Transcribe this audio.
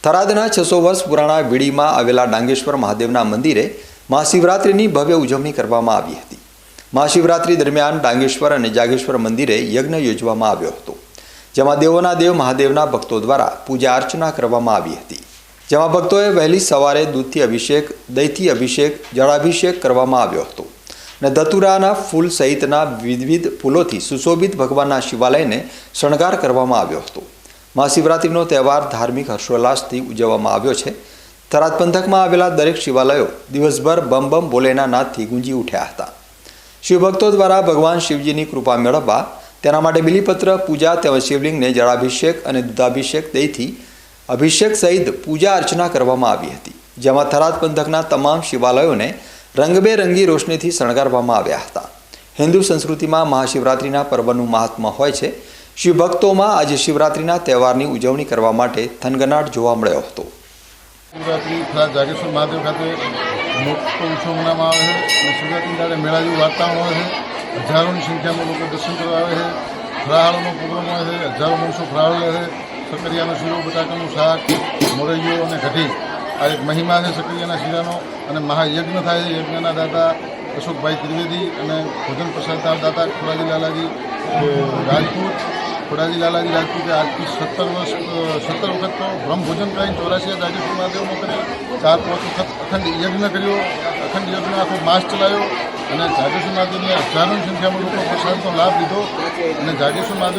થરાદના 600 વર્ષ પુરાણા વીડીમાં આવેલા ડાંગેશ્વર મહાદેવના મંદિરે મહાશિવરાત્રિની ભવ્ય ઉજવણી કરવામાં આવી હતી। મહાશિવરાત્રિ દરમિયાન ડાંગેશ્વર અને જાગેશ્વર મંદિરે યજ્ઞ યોજવામાં આવ્યો હતો, જેમાં દેવોના દેવ મહાદેવના ભક્તો દ્વારા પૂજા અર્ચના કરવામાં આવી હતી, જેમાં ભક્તોએ વહેલી સવારે દૂધથી અભિષેક, દહીંથી અભિષેક, જળાભિષેક કરવામાં આવ્યો હતો અને ધતુરાના ફૂલ સહિતના વિવિધ ફૂલોથી સુશોભિત ભગવાનના શિવાલયને શણગાર કરવામાં આવ્યો હતો। મહાશિવરાત્રિનો તહેવાર ધાર્મિક હર્ષોલ્લાસથી ઉજવવામાં આવ્યો છે। થરાદ પંથકમાં આવેલા દરેક શિવાલયો દિવસભર બમ બમ ભોલેના નાદથી ગુંજી ઉઠ્યા હતા। શિવભક્તો દ્વારા ભગવાન શિવજીની કૃપા મેળવવા તેના માટે બિલીપત્ર પૂજા તેમજ શિવલિંગને જળાભિષેક અને દૂધાભિષેક દહીંથી અભિષેક સહિત પૂજા અર્ચના કરવામાં આવી હતી, જેમાં થરાદ પંથકના તમામ શિવાલયોને રંગબેરંગી રોશનીથી શણગારવામાં આવ્યા હતા। હિન્દુ સંસ્કૃતિમાં મહાશિવરાત્રિના પર્વનું મહાત્મ્ય હોય છે। શિવભક્તોમાં આજે શિવરાત્રિના તહેવારની ઉજવણી કરવા માટે થનગનાટ જોવા મળ્યો હતો। શિવરાત્રિ થરાદ જાગેશ્વર મહાદેવ ખાતે મોટો ઉત્સવ મનાવવામાં આવે છે અને શિવરાત્રિ ત્યારે મેળા જેવું વાતાવરણ હોય છે। હજારોની સંખ્યામાં લોકો દર્શન કરવા આવે છે। ફરાળનો પ્રોગ્રામ હોય છે, હજારો માણસો ફરાળ લે છે। સકરિયાનો શીરો, બટાકાનું શાક, મોરૈયો અને કઢી આ એક મહિમા છે સકરિયાના શીરાનો અને મહાયજ્ઞ થાય છે। યજ્ઞના દાતા અશોકભાઈ ત્રિવેદી અને ભોજન પ્રસાદ દાતા ખોડાજી લાલાજી રાજપૂત, ખોડાજી લાલાજી રાજપૂતે આજથી 17 વખત તો બ્રહ્મભોજન કરીને 84 જાગેશ્વર મહાદેવનો કર્યો, 4-5 વખત અખંડ યજ્ઞ કર્યો, અખંડ યજ્ઞ આખો માસ ચલાવ્યો અને જાગેશ્વર મહાદેવની હજારોની સંખ્યામાં લોકો પ્રસાદનો લાભ લીધો અને જાગેશ્વર મહાદેવ